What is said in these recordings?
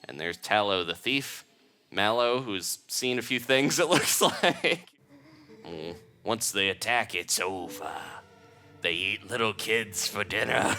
And there's Talo the thief. Malo, who's seen a few things, it looks like. Once they attack, it's over. They eat little kids for dinner.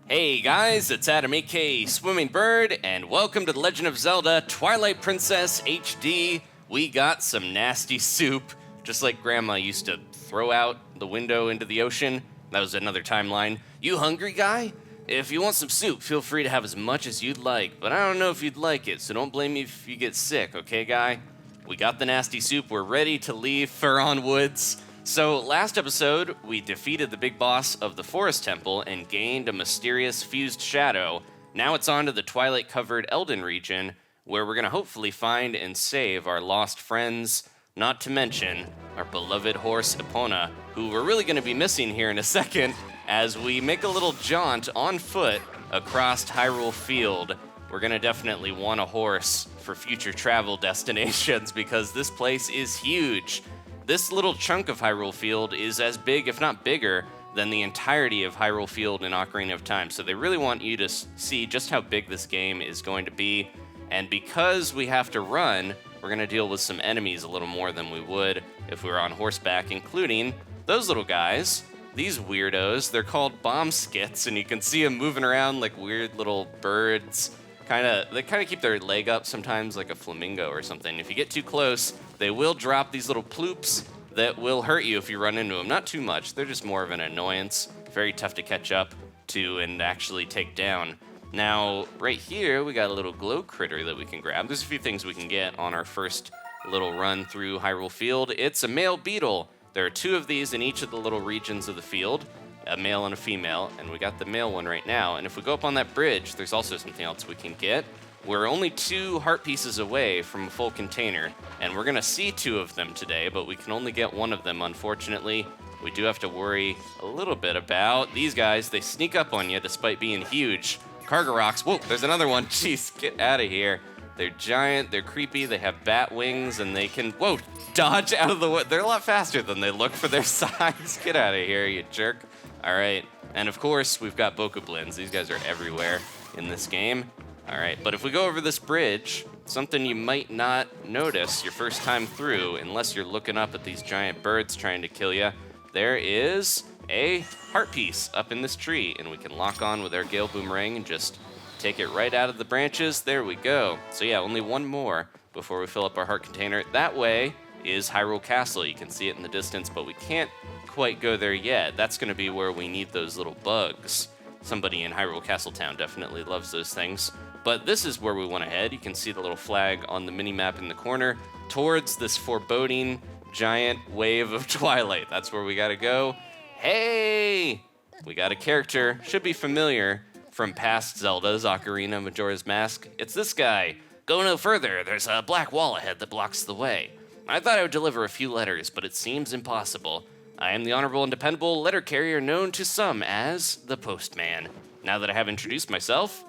Hey guys, it's Adam aka Swimming Bird, and welcome to The Legend of Zelda Twilight Princess HD. We got some nasty soup, just like Grandma used to throw out the window into the ocean. That was another timeline. You hungry, guy? If you want some soup, feel free to have as much as you'd like, but I don't know if you'd like it, so don't blame me if you get sick, okay, guy? We got the nasty soup, we're ready to leave Faron Woods. So last episode, we defeated the big boss of the Forest Temple and gained a mysterious fused shadow. Now it's on to the Twilight-covered Eldin region, where we're gonna hopefully find and save our lost friends, not to mention our beloved horse Epona, who we're really gonna be missing here in a second, as we make a little jaunt on foot across Hyrule Field. We're gonna definitely want a horse for future travel destinations because this place is huge. This little chunk of Hyrule Field is as big, if not bigger, than the entirety of Hyrule Field in Ocarina of Time. So they really want you to see just how big this game is going to be. And because we have to run, we're gonna deal with some enemies a little more than we would if we were on horseback, including those little guys. These weirdos, they're called Bomskits, and you can see them moving around like weird little birds. They kind of keep their leg up sometimes like a flamingo or something. If you get too close, they will drop these little ploops that will hurt you if you run into them. Not too much, they're just more of an annoyance. Very tough to catch up to and actually take down. Now, right here, we got a little glow critter that we can grab. There's a few things we can get on our first little run through Hyrule Field. It's a male beetle. There are two of these in each of the little regions of the field, a male and a female, and we got the male one right now. And if we go up on that bridge, there's also something else we can get. We're only 2 heart pieces away from a full container, and we're gonna see 2 of them today, but we can only get 1 of them, unfortunately. We do have to worry a little bit about these guys. They sneak up on you despite being huge. Kargaroks, whoa, there's another one. Jeez, get out of here. They're giant, they're creepy, they have bat wings, and they can, whoa, dodge out of the way. They're a lot faster than they look for their size. Get out of here, you jerk. All right, and of course, we've got Bokoblins. These guys are everywhere in this game. All right, but if we go over this bridge, something you might not notice your first time through, unless you're looking up at these giant birds trying to kill you, there is a heart piece up in this tree, and we can lock on with our Gale Boomerang and just take it right out of the branches. There we go. So yeah, only 1 more before we fill up our heart container. That way is Hyrule Castle. You can see it in the distance, but we can't quite go there yet. That's gonna be where we need those little bugs. Somebody in Hyrule Castle Town definitely loves those things. But this is where we want to head. You can see the little flag on the mini-map in the corner towards this foreboding giant wave of twilight. That's where we gotta go. Hey! We got a character, should be familiar from past Zeldas, Ocarina, Majora's Mask. It's this guy. Go no further, there's a black wall ahead that blocks the way. I thought I would deliver a few letters, but it seems impossible. I am the honorable and dependable letter carrier known to some as the Postman. Now that I have introduced myself,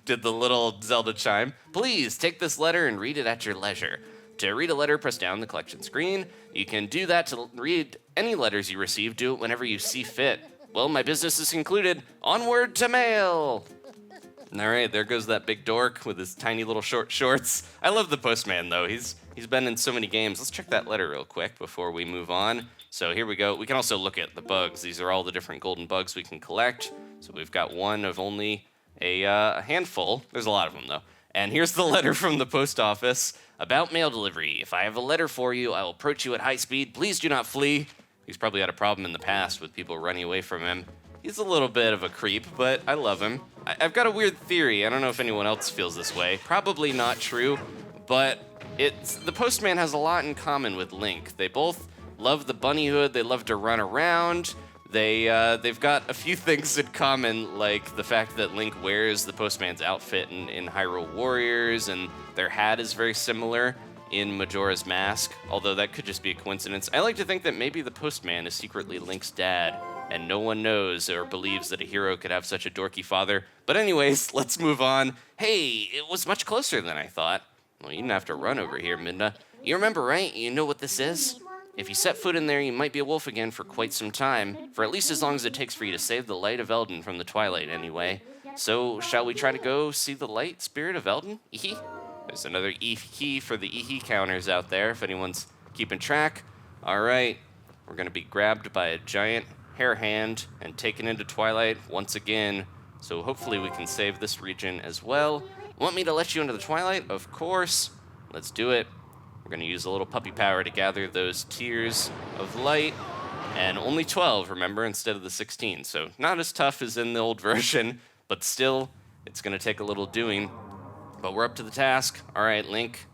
did the little Zelda chime. Please take this letter and read it at your leisure. To read a letter, press down the collection screen. You can do that to read any letters you receive. Do it whenever you see fit. Well, my business is concluded. Onward to mail. All right, there goes that big dork with his tiny little short shorts. I love the Postman, though. He's been in so many games. Let's check that letter real quick before we move on. So here we go. We can also look at the bugs. These are all the different golden bugs we can collect. So we've got one of only a handful. There's a lot of them, though. And here's the letter from the post office about mail delivery. If I have a letter for you, I will approach you at high speed. Please do not flee. He's probably had a problem in the past with people running away from him. He's a little bit of a creep, but I love him. I've got a weird theory. I don't know if anyone else feels this way. Probably not true, but the Postman has a lot in common with Link. They both love the bunny hood. They love to run around. They've got a few things in common, like the fact that Link wears the Postman's outfit in Hyrule Warriors, and their hat is very similar in Majora's Mask, although that could just be a coincidence. I like to think that maybe the Postman is secretly Link's dad, and no one knows or believes that a hero could have such a dorky father. But anyways, let's move on. Hey, it was much closer than I thought. Well, you didn't have to run over here, Midna. You remember, right? You know what this is? If you set foot in there, you might be a wolf again for quite some time, for at least as long as it takes for you to save the light of Eldin from the Twilight anyway. So, shall we try to go see the light spirit of Eldin? Ehe. There's another ehe for the ehe counters out there, if anyone's keeping track. All right, we're going to be grabbed by a giant hair hand and taken into Twilight once again. So hopefully we can save this region as well. Want me to let you into the Twilight? Of course. Let's do it. We're going to use a little puppy power to gather those tears of light. And only 12, remember, instead of the 16. So not as tough as in the old version, but still, it's going to take a little doing. But we're up to the task. All right, Link,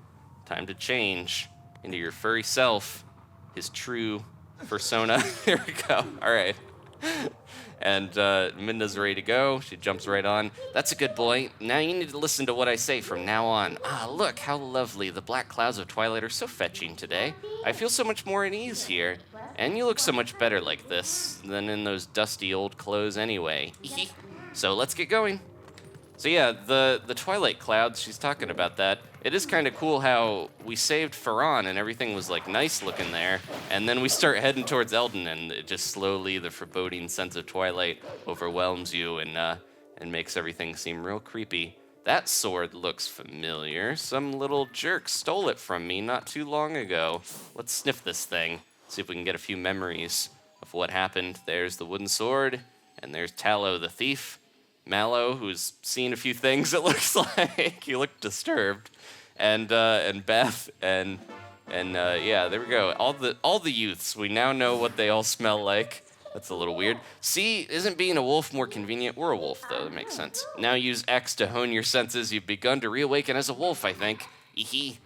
time to change into your furry self, his true persona. Here we go. All right. And Midna's ready to go. She jumps right on. That's a good boy. Now you need to listen to what I say from now on. Ah, look how lovely. The black clouds of Twilight are so fetching today. I feel so much more at ease here. And you look so much better like this than in those dusty old clothes anyway. So let's get going. So yeah, the Twilight clouds, she's talking about that. It is kind of cool how we saved Faron and everything was like nice looking there, and then we start heading towards Eldin, and it just slowly, the foreboding sense of Twilight overwhelms you and makes everything seem real creepy. That sword looks familiar. Some little jerk stole it from me not too long ago. Let's sniff this thing, see if we can get a few memories of what happened. There's the wooden sword, and there's Talo the thief. Malo, who's seen a few things, it looks like. He looked disturbed. And Beth, and yeah, there we go. All the youths, we now know what they all smell like. That's a little weird. See, isn't being a wolf more convenient? We're a wolf, though. That makes sense. Now use X to hone your senses. You've begun to reawaken as a wolf, I think. Ehe.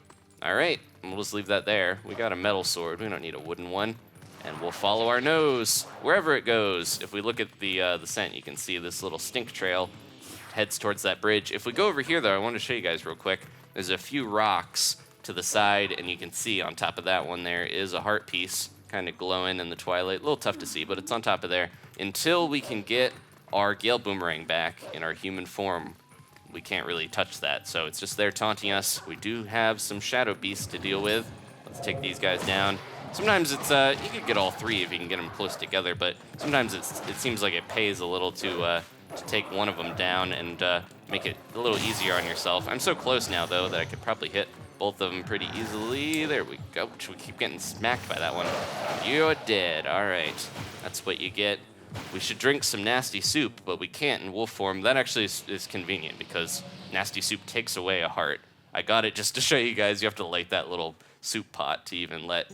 All right, we'll just leave that there. We got a metal sword. We don't need a wooden one. And we'll follow our nose wherever it goes. If we look at the scent, you can see this little stink trail heads towards that bridge. If we go over here, though, I want to show you guys real quick. There's a few rocks to the side, and you can see on top of that one there is a heart piece kind of glowing in the twilight. A little tough to see, but it's on top of there. Until we can get our Gale Boomerang back in our human form, we can't really touch that. So it's just there taunting us. We do have some shadow beasts to deal with. Let's take these guys down. Sometimes it's, you could get all three if you can get them close together, but sometimes it seems like it pays a little to take one of them down and make it a little easier on yourself. I'm so close now, though, that I could probably hit both of them pretty easily. There we go. We keep getting smacked by that one. You're dead. All right. That's what you get. We should drink some nasty soup, but we can't in wolf form. That actually is convenient because nasty soup takes away a heart. I got it just to show you guys. You have to light that little soup pot to even let,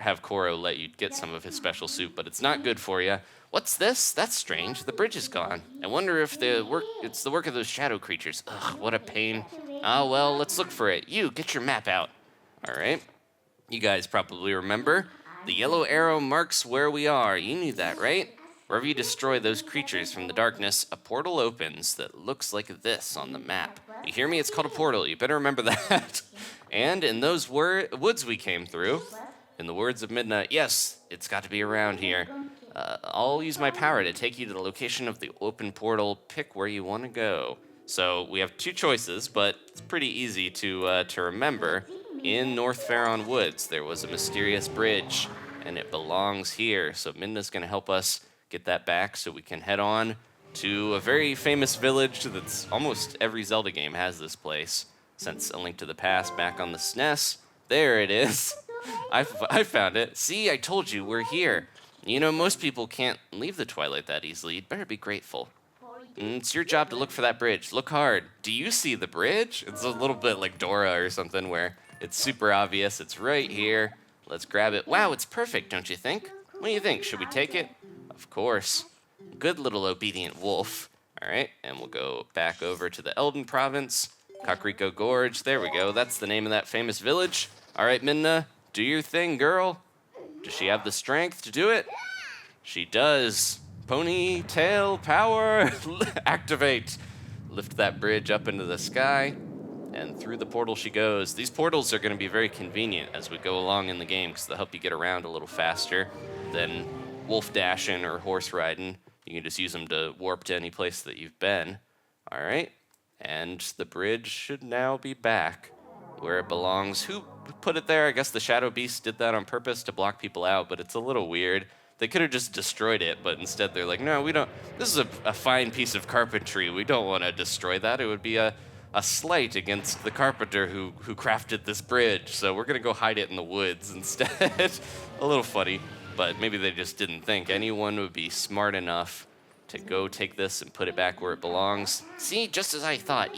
have Coro let you get some of his special soup, but it's not good for you. What's this? That's strange. The bridge is gone. I wonder if it's the work of those shadow creatures. Ugh, what a pain. Ah, well, let's look for it. You, get your map out. All right. You guys probably remember. The yellow arrow marks where we are. You knew that, right? Wherever you destroy those creatures from the darkness, a portal opens that looks like this on the map. You hear me? It's called a portal. You better remember that. And in those woods we came through, in the words of Midna, yes, it's got to be around here. I'll use my power to take you to the location of the open portal. Pick where you want to go. So we have two choices, but it's pretty easy to remember. In North Faron Woods, there was a mysterious bridge, and it belongs here. So Midna's going to help us get that back so we can head on to a very famous village that's almost every Zelda game has this place. Since A Link to the Past back on the SNES. There it is. I found it. See, I told you, we're here. Most people can't leave the Twilight that easily. You'd better be grateful. It's your job to look for that bridge. Look hard. Do you see the bridge? It's a little bit like Dora or something where it's super obvious. It's right here. Let's grab it. Wow, it's perfect, don't you think? What do you think? Should we take it? Of course. Good little obedient wolf. All right, and we'll go back over to the Eldin province. Kakariko Gorge, there we go. That's the name of that famous village. All right, Midna, do your thing, girl. Does she have the strength to do it? She does. Ponytail power, activate. Lift that bridge up into the sky, and through the portal she goes. These portals are going to be very convenient as we go along in the game because they'll help you get around a little faster than wolf dashing or horse riding. You can just use them to warp to any place that you've been. All right. And the bridge should now be back where it belongs. Who put it there? I guess the Shadow Beast did that on purpose to block people out, but it's a little weird. They could have just destroyed it, but instead they're like, no, we don't. This is a fine piece of carpentry. We don't want to destroy that. It would be a slight against the carpenter who crafted this bridge. So we're going to go hide it in the woods instead. A little funny, but maybe they just didn't think anyone would be smart enough to go take this and put it back where it belongs. See, just as I thought,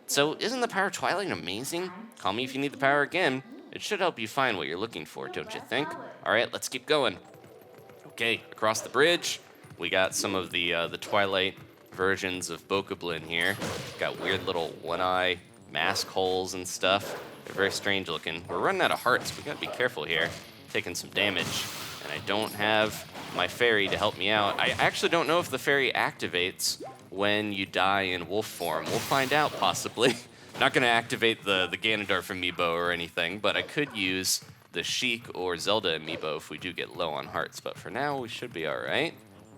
So isn't the power of Twilight amazing? Call me if you need the power again. It should help you find what you're looking for, don't you think? All right, let's keep going. Okay, across the bridge, we got some of the Twilight versions of Bokoblin here. Got weird little one-eye mask holes and stuff. They're very strange looking. We're running out of hearts. We gotta be careful here. Taking some damage, and I don't have my fairy to help me out. I actually don't know if the fairy activates when you die in wolf form. We'll find out, possibly. Not gonna activate the Ganondorf amiibo or anything, but I could use the Sheik or Zelda amiibo if we do get low on hearts. But for now, we should be all right.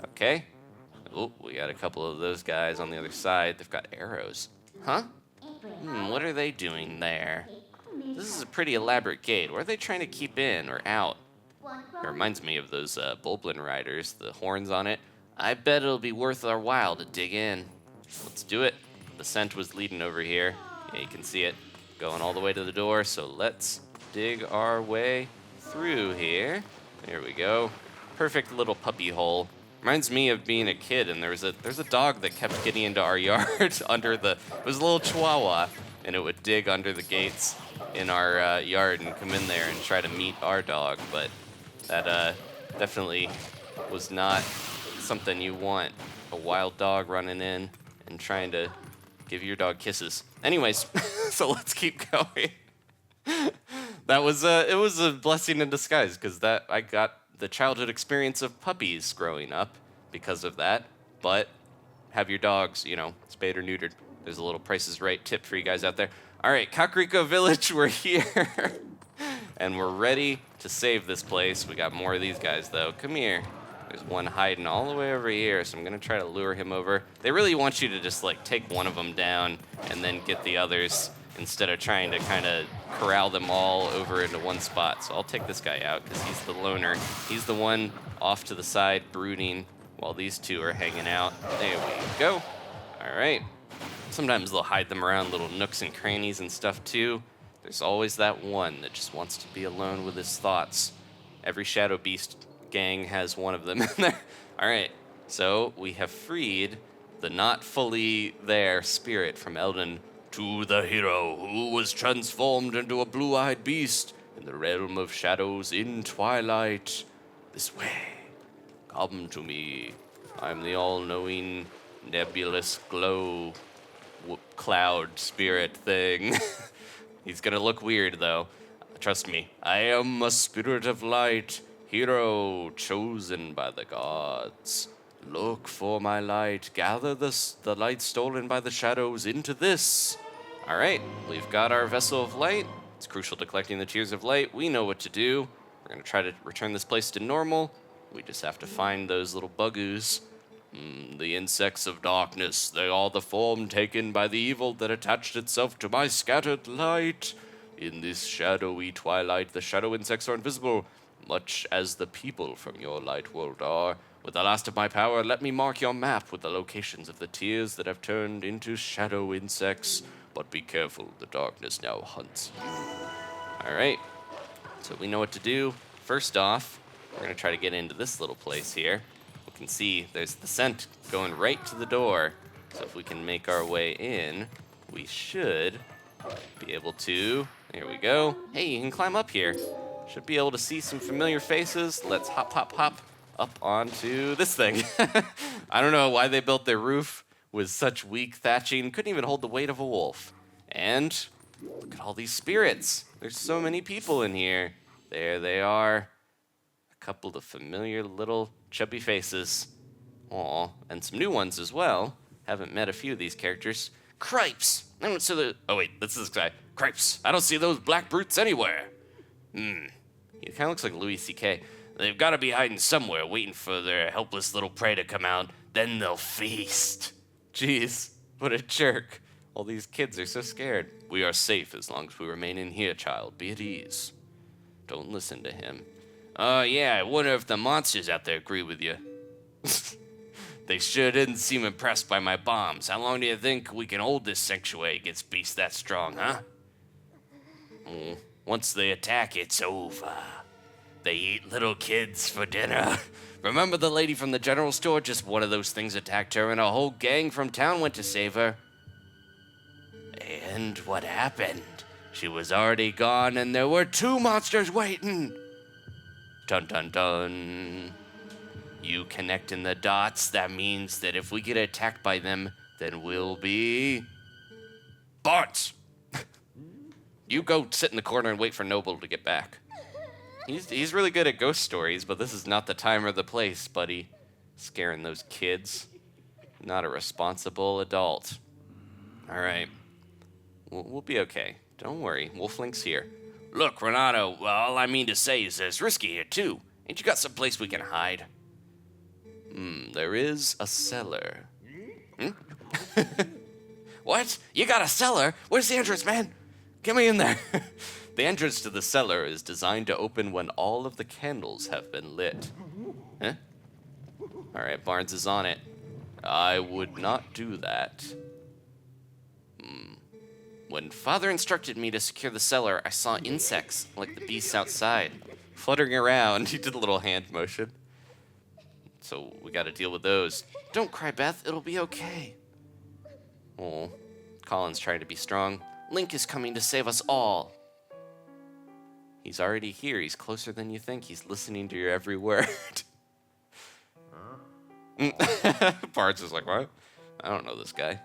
Okay. Oh, we got a couple of those guys on the other side. They've got arrows. Huh? What are they doing there? This is a pretty elaborate gate. What are they trying to keep in or out? It reminds me of those Bulblin riders, the horns on it. I bet it'll be worth our while to dig in. Let's do it. The scent was leading over here. Yeah, you can see it going all the way to the door. So let's dig our way through here. There we go. Perfect little puppy hole. Reminds me of being a kid, and there's a dog that kept getting into our yard under the. It was a little chihuahua, and it would dig under the gates in our yard and come in there and try to meet our dog. But that definitely was not something you want. A wild dog running in and trying to give your dog kisses. Anyways, so let's keep going. That was it was a blessing in disguise, because that I got the childhood experience of puppies growing up because of that. But have your dogs, spayed or neutered. There's a little Price is Right tip for you guys out there. All right, Kakariko Village, we're here. And we're ready to save this place. We got more of these guys, though. Come here. There's one hiding all the way over here, so I'm going to try to lure him over. They really want you to just, take one of them down and then get the others instead of trying to kind of corral them all over into one spot. So I'll take this guy out because he's the loner. He's the one off to the side brooding while these two are hanging out. There we go. All right. Sometimes they'll hide them around little nooks and crannies and stuff, too. There's always that one that just wants to be alone with his thoughts. Every Shadow Beast gang has one of them in there. All right, so we have freed the not fully there spirit from Eldin to the hero who was transformed into a blue-eyed beast in the realm of shadows in Twilight. This way, come to me. I'm the all-knowing nebulous glow cloud spirit thing. He's gonna look weird, though. Trust me, I am a spirit of light, hero chosen by the gods. Look for my light. Gather the light stolen by the shadows into this. All right, we've got our vessel of light. It's crucial to collecting the tears of light. We know what to do. We're going to try to return this place to normal. We just have to find those little buggoos. The insects of darkness. They are the form taken by the evil that attached itself to my scattered light. In this shadowy twilight, the shadow insects are invisible, much as the people from your light world are. With the last of my power, let me mark your map with the locations of the tears that have turned into shadow insects. But be careful, the darkness now hunts you. All right, so we know what to do. First off, we're going to try to get into this little place here. We can see there's the scent going right to the door. So if we can make our way in, we should be able to. There we go. Hey, you can climb up here. Should be able to see some familiar faces. Let's hop, hop, hop up onto this thing. I don't know why they built their roof with such weak thatching. Couldn't even hold the weight of a wolf. And look at all these spirits. There's so many people in here. There they are. A couple of familiar little chubby faces. Aw, and some new ones as well. Haven't met a few of these characters. Cripes! I don't see the... Oh, wait, this is this guy. Cripes! I don't see those black brutes anywhere. He kind of looks like Louis C.K. They've got to be hiding somewhere, waiting for their helpless little prey to come out. Then they'll feast. Jeez, what a jerk. All these kids are so scared. We are safe as long as we remain in here, child. Be at ease. Don't listen to him. Yeah, I wonder if the monsters out there agree with you. They sure didn't seem impressed by my bombs. How long do you think we can hold this sanctuary against beasts that strong, huh? Once they attack, it's over. They eat little kids for dinner. Remember the lady from the general store? Just one of those things attacked her and a whole gang from town went to save her. And what happened? She was already gone and there were 2 monsters waiting. Dun dun dun. You connecting the dots, that means that if we get attacked by them, then we'll be... Barts! You go sit in the corner and wait for Noble to get back. He's really good at ghost stories, but this is not the time or the place, buddy. Scaring those kids. Not a responsible adult. All right. We'll be okay. Don't worry. Wolflink's here. Look, Renado, all I mean to say is it's risky here, too. Ain't you got some place we can hide? There is a cellar. What? You got a cellar? Where's the entrance, man? Get me in there. The entrance to the cellar is designed to open when all of the candles have been lit. Huh? All right, Barnes is on it. I would not do that. When Father instructed me to secure the cellar, I saw insects, like the beasts outside, fluttering around. He did a little hand motion. So we got to deal with those. Don't cry, Beth. It'll be okay. Oh, Colin's trying to be strong. Link is coming to save us all. He's already here. He's closer than you think. He's listening to your every word. Barnes is like, what? I don't know this guy.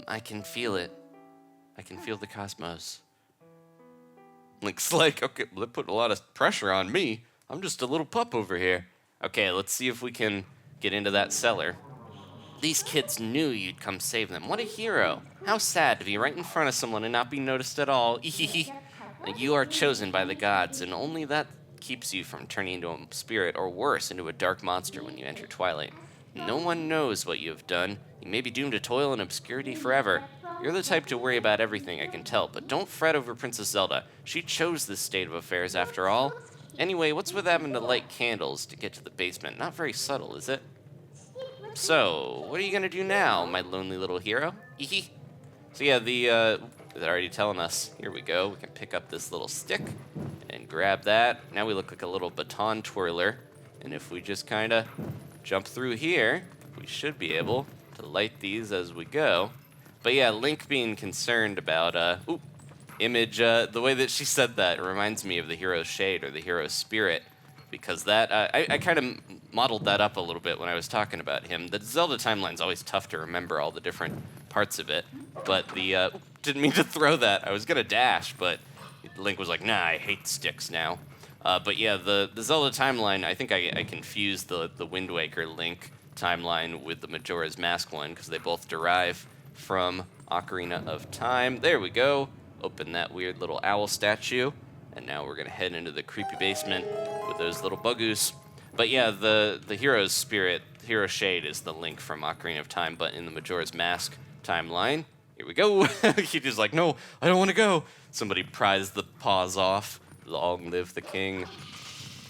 I can feel it. I can feel the cosmos. Link's like, okay, they put a lot of pressure on me. I'm just a little pup over here. Okay, let's see if we can get into that cellar. These kids knew you'd come save them. What a hero. How sad to be right in front of someone and not be noticed at all. You are chosen by the gods, and only that keeps you from turning into a spirit, or worse, into a dark monster when you enter Twilight. No one knows what you have done. You may be doomed to toil in obscurity forever. You're the type to worry about everything, I can tell, but don't fret over Princess Zelda. She chose this state of affairs after all. Anyway, what's with having to light candles to get to the basement? Not very subtle, is it? So, what are you gonna do now, my lonely little hero? So yeah, they're already telling us. Here we go. We can pick up this little stick and grab that. Now we look like a little baton twirler. And if we just kind of jump through here, we should be able to light these as we go. But yeah, Link being concerned about, Image, the way that she said that reminds me of the hero's shade or the hero's spirit, because that, I kind of modeled that up a little bit when I was talking about him. The Zelda timeline's always tough to remember all the different parts of it, but the, didn't mean to throw that. I was gonna dash, but Link was like, nah, I hate sticks now. But yeah, the Zelda timeline, I think I confused the Wind Waker Link timeline with the Majora's Mask one, because they both derive from Ocarina of Time. There we go. Open that weird little owl statue, and now we're gonna head into the creepy basement with those little bugoos. But yeah, the hero's spirit, hero shade, is the Link from Ocarina of Time, but in the Majora's Mask timeline, here we go. He's just like, no, I don't want to go. Somebody pries the paws off. Long live the king.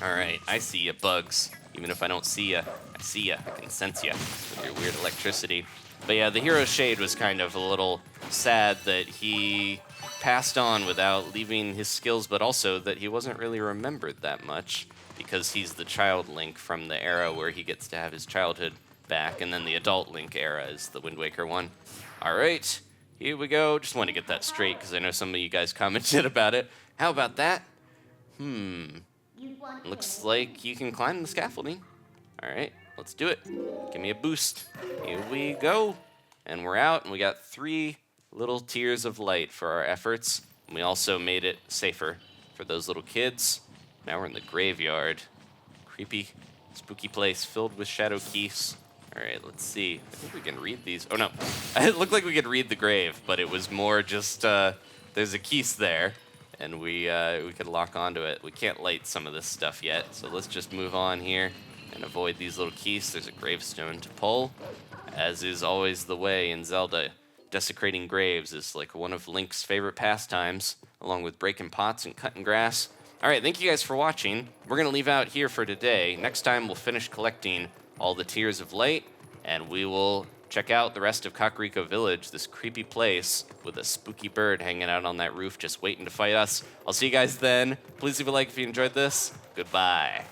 All right, I see you, bugs. Even if I don't see you, I see you. I can sense you with your weird electricity. But yeah, the hero's shade was kind of a little sad that he passed on without leaving his skills, but also that he wasn't really remembered that much, because he's the child Link from the era where he gets to have his childhood back, and then the adult Link era is the Wind Waker one. All right, here we go. Just want to get that straight because I know some of you guys commented about it. How about that? Looks like you can climb the scaffolding. All right, let's do it. Give me a boost. Here we go. And we're out, and we got 3 little tears of light for our efforts. And we also made it safer for those little kids. Now we're in the graveyard. Creepy, spooky place filled with shadow keys. All right, let's see. I think we can read these. Oh, no. It looked like we could read the grave, but it was more just there's a keys there, and we could lock onto it. We can't light some of this stuff yet, so let's just move on here and avoid these little keys. There's a gravestone to pull, as is always the way in Zelda. Desecrating graves is like one of Link's favorite pastimes, along with breaking pots and cutting grass. All right, thank you guys for watching. We're going to leave out here for today. Next time, we'll finish collecting all the Tears of Light, and we will check out the rest of Kakariko Village, this creepy place with a spooky bird hanging out on that roof just waiting to fight us. I'll see you guys then. Please leave a like if you enjoyed this. Goodbye.